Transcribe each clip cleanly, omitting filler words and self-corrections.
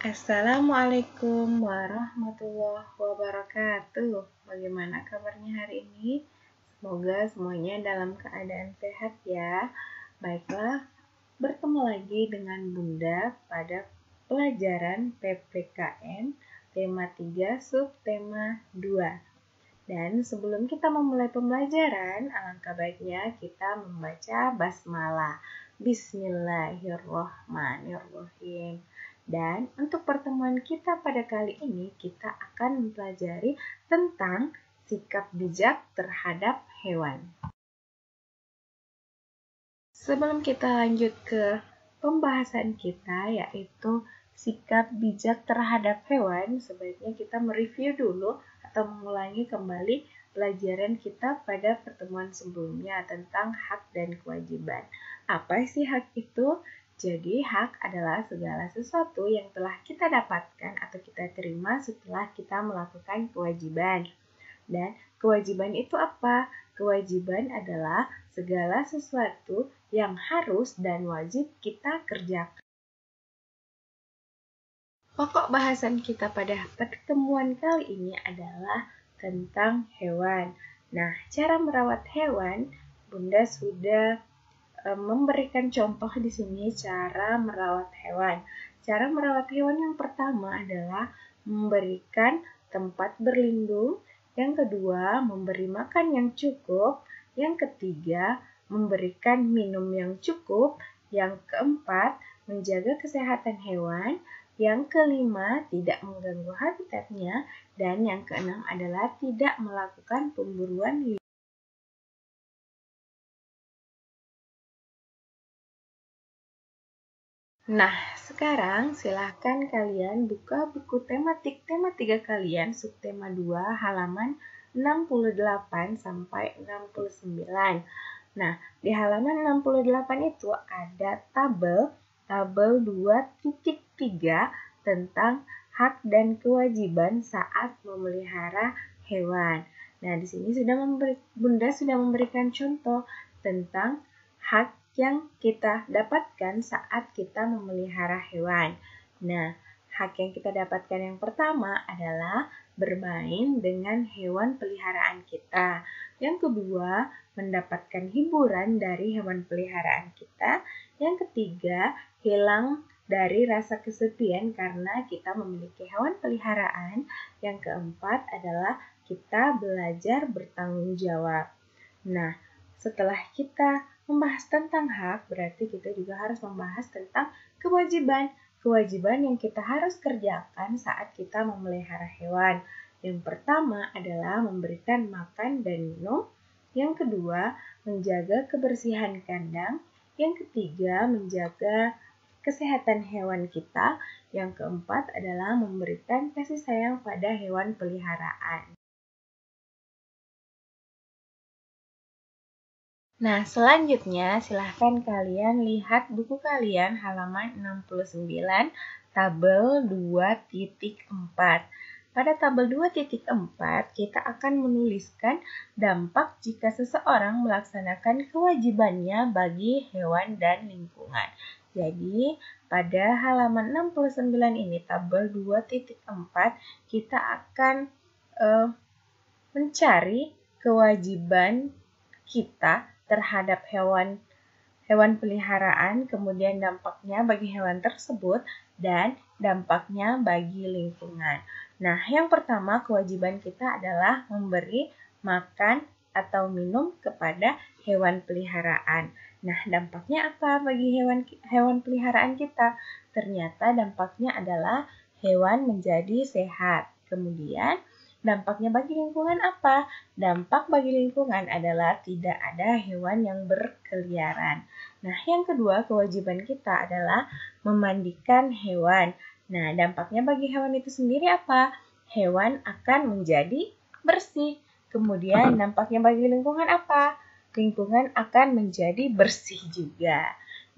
Assalamualaikum warahmatullahi wabarakatuh. Bagaimana kabarnya hari ini? Semoga semuanya dalam keadaan sehat ya. Baiklah, bertemu lagi dengan Bunda pada pelajaran PPKN tema 3 subtema 2. Dan sebelum kita memulai pembelajaran, alangkah baiknya kita membaca basmalah. Bismillahirrohmanirrohim. Dan untuk pertemuan kita pada kali ini, kita akan mempelajari tentang sikap bijak terhadap hewan. Sebelum kita lanjut ke pembahasan kita, yaitu sikap bijak terhadap hewan, sebaiknya kita mereview dulu atau mengulangi kembali pelajaran kita pada pertemuan sebelumnya tentang hak dan kewajiban. Apa sih hak itu? Jadi, hak adalah segala sesuatu yang telah kita dapatkan atau kita terima setelah kita melakukan kewajiban. Dan kewajiban itu apa? Kewajiban adalah segala sesuatu yang harus dan wajib kita kerjakan. Pokok bahasan kita pada pertemuan kali ini adalah tentang hewan. Nah, cara merawat hewan, Bunda sudah memberikan contoh di sini cara merawat hewan. Cara merawat hewan yang pertama adalah memberikan tempat berlindung, yang kedua memberi makan yang cukup, yang ketiga memberikan minum yang cukup, yang keempat menjaga kesehatan hewan, yang kelima tidak mengganggu habitatnya, dan yang keenam adalah tidak melakukan pemburuan. Nah, sekarang silahkan kalian buka buku tematik tema 3 kalian, subtema 2, halaman 68 sampai 69. Nah, di halaman 68 itu ada tabel 2.3 tentang hak dan kewajiban saat memelihara hewan. Nah, di sini Bunda sudah memberikan contoh tentang hak yang kita dapatkan saat kita memelihara hewan. Nah, hak yang kita dapatkan yang pertama adalah bermain dengan hewan peliharaan kita. Yang kedua, mendapatkan hiburan dari hewan peliharaan kita. Yang ketiga, hilang dari rasa kesepian karena kita memiliki hewan peliharaan. Yang keempat adalah kita belajar bertanggung jawab. Nah, setelah kita membahas tentang hak, berarti kita juga harus membahas tentang kewajiban. Kewajiban yang kita harus kerjakan saat kita memelihara hewan. Yang pertama adalah memberikan makan dan minum. Yang kedua, menjaga kebersihan kandang. Yang ketiga, menjaga kesehatan hewan kita. Yang keempat adalah memberikan kasih sayang pada hewan peliharaan. Nah, selanjutnya silahkan kalian lihat buku kalian halaman 69, tabel 2.4. Pada tabel 2.4, kita akan menuliskan dampak jika seseorang melaksanakan kewajibannya bagi hewan dan lingkungan. Jadi, pada halaman 69 ini, tabel 2.4, kita akan mencari kewajiban kita terhadap hewan peliharaan, kemudian dampaknya bagi hewan tersebut, dan dampaknya bagi lingkungan. Nah, yang pertama kewajiban kita adalah memberi makan atau minum kepada hewan peliharaan. Nah, dampaknya apa bagi hewan peliharaan kita? Ternyata dampaknya adalah hewan menjadi sehat. Kemudian dampaknya bagi lingkungan apa? Dampak bagi lingkungan adalah tidak ada hewan yang berkeliaran. Nah, yang kedua kewajiban kita adalah memandikan hewan. Nah, dampaknya bagi hewan itu sendiri apa? Hewan akan menjadi bersih. Kemudian dampaknya bagi lingkungan apa? Lingkungan akan menjadi bersih juga.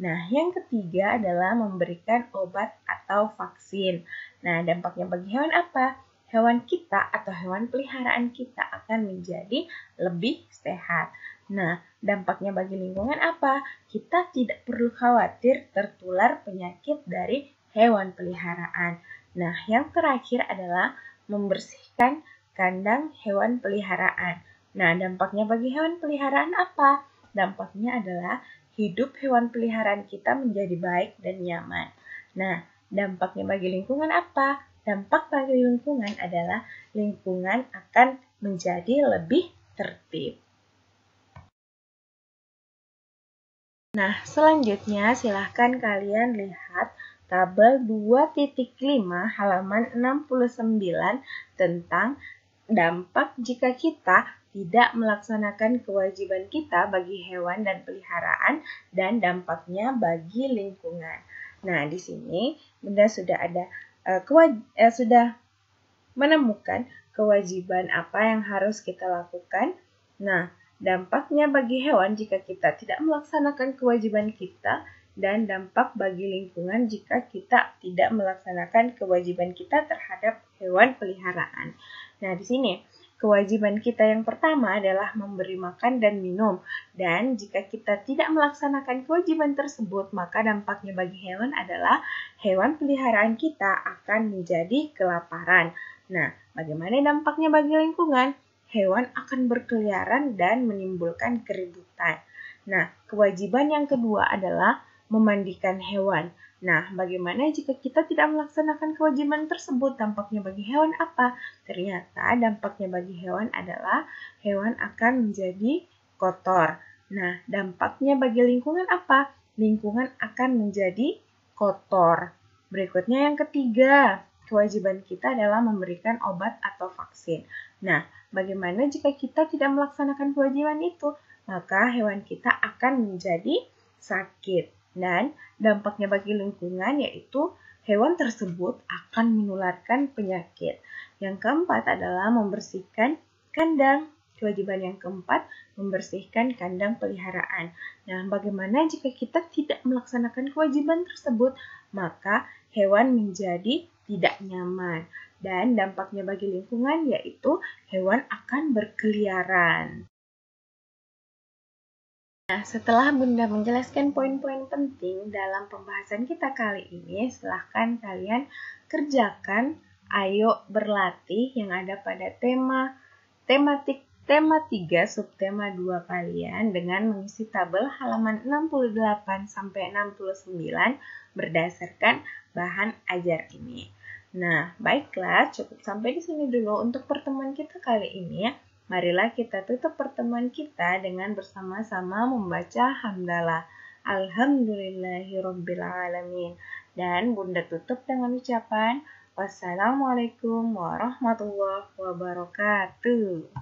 Nah, yang ketiga adalah memberikan obat atau vaksin. Nah, dampaknya bagi hewan apa? Hewan kita atau hewan peliharaan kita akan menjadi lebih sehat. Nah, dampaknya bagi lingkungan apa? Kita tidak perlu khawatir tertular penyakit dari hewan peliharaan. Nah, yang terakhir adalah membersihkan kandang hewan peliharaan. Nah, dampaknya bagi hewan peliharaan apa? Dampaknya adalah hidup hewan peliharaan kita menjadi baik dan nyaman. Nah, dampaknya bagi lingkungan apa? Dampak bagi lingkungan adalah lingkungan akan menjadi lebih tertib. Nah, selanjutnya silahkan kalian lihat tabel 2.5 halaman 69 tentang dampak jika kita tidak melaksanakan kewajiban kita bagi hewan dan peliharaan dan dampaknya bagi lingkungan. Nah, di sini Bunda sudah ada sudah menemukan kewajiban apa yang harus kita lakukan. Nah, dampaknya bagi hewan jika kita tidak melaksanakan kewajiban kita dan dampak bagi lingkungan jika kita tidak melaksanakan kewajiban kita terhadap hewan peliharaan. Nah, di sini kewajiban kita yang pertama adalah memberi makan dan minum. Dan jika kita tidak melaksanakan kewajiban tersebut, maka dampaknya bagi hewan adalah hewan peliharaan kita akan menjadi kelaparan. Nah, bagaimana dampaknya bagi lingkungan? Hewan akan berkeliaran dan menimbulkan keributan. Nah, kewajiban yang kedua adalah memandikan hewan. Nah, bagaimana jika kita tidak melaksanakan kewajiban tersebut? Dampaknya bagi hewan apa? Ternyata dampaknya bagi hewan adalah hewan akan menjadi kotor. Nah, dampaknya bagi lingkungan apa? Lingkungan akan menjadi kotor. Berikutnya yang ketiga, kewajiban kita adalah memberikan obat atau vaksin. Nah, bagaimana jika kita tidak melaksanakan kewajiban itu? Maka hewan kita akan menjadi sakit. Dan dampaknya bagi lingkungan yaitu hewan tersebut akan menularkan penyakit. Yang keempat adalah membersihkan kandang. Kewajiban yang keempat, membersihkan kandang peliharaan. Nah, bagaimana jika kita tidak melaksanakan kewajiban tersebut? Maka hewan menjadi tidak nyaman. Dan dampaknya bagi lingkungan yaitu hewan akan berkeliaran. Nah, setelah Bunda menjelaskan poin-poin penting dalam pembahasan kita kali ini, silahkan kalian kerjakan Ayo Berlatih yang ada pada tema 3 subtema 2 kalian dengan mengisi tabel halaman 68 sampai 69 berdasarkan bahan ajar ini. Nah, baiklah, cukup sampai di sini dulu untuk pertemuan kita kali ini ya. Marilah kita tutup pertemuan kita dengan bersama-sama membaca hamdalah. Alhamdulillahirrabbilalamin. Dan Bunda tutup dengan ucapan wassalamualaikum warahmatullahi wabarakatuh.